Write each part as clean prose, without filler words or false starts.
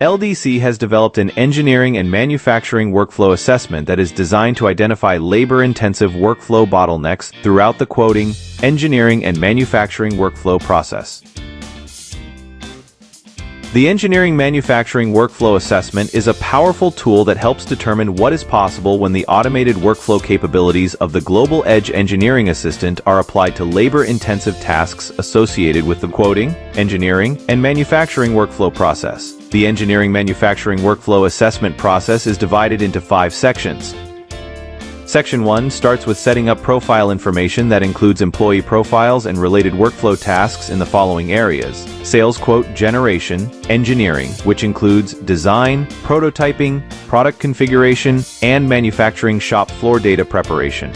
LDC has developed an engineering and manufacturing workflow assessment that is designed to identify labor-intensive workflow bottlenecks throughout the quoting, engineering, and manufacturing workflow process. The Engineering Manufacturing Workflow Assessment is a powerful tool that helps determine what is possible when the automated workflow capabilities of the Global Edge Engineering Assistant are applied to labor-intensive tasks associated with the quoting, engineering, and manufacturing workflow process. The Engineering Manufacturing Workflow Assessment process is divided into 5 sections. Section 1 starts with setting up profile information that includes employee profiles and related workflow tasks in the following areas: sales quote generation, engineering, which includes design, prototyping, product configuration, and manufacturing shop floor data preparation.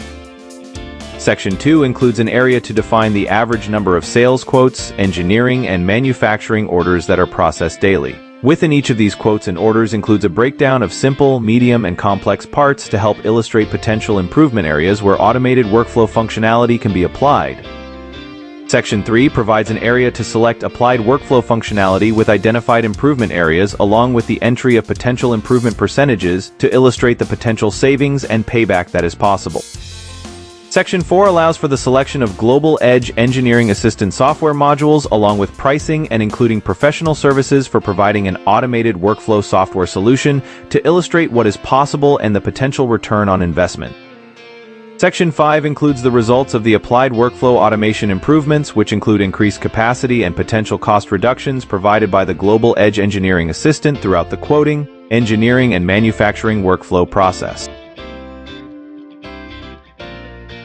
Section 2 includes an area to define the average number of sales quotes, engineering, and manufacturing orders that are processed daily. Within each of these quotes and orders includes a breakdown of simple, medium, and complex parts to help illustrate potential improvement areas where automated workflow functionality can be applied. Section 3 provides an area to select applied workflow functionality with identified improvement areas along with the entry of potential improvement percentages to illustrate the potential savings and payback that is possible. Section 4 allows for the selection of Global Edge Engineering Assistant software modules along with pricing and including professional services for providing an automated workflow software solution to illustrate what is possible and the potential return on investment. Section 5 includes the results of the applied workflow automation improvements, which include increased capacity and potential cost reductions provided by the Global Edge Engineering Assistant throughout the quoting, engineering, and manufacturing workflow process.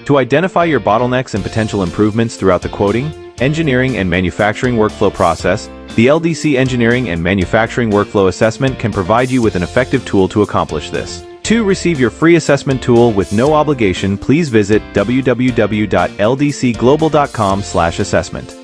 To identify your bottlenecks and potential improvements throughout the quoting, engineering, and manufacturing workflow process, the LDC Engineering and Manufacturing Workflow Assessment can provide you with an effective tool to accomplish this. To receive your free assessment tool with no obligation, please visit www.ldcglobal.com/assessment.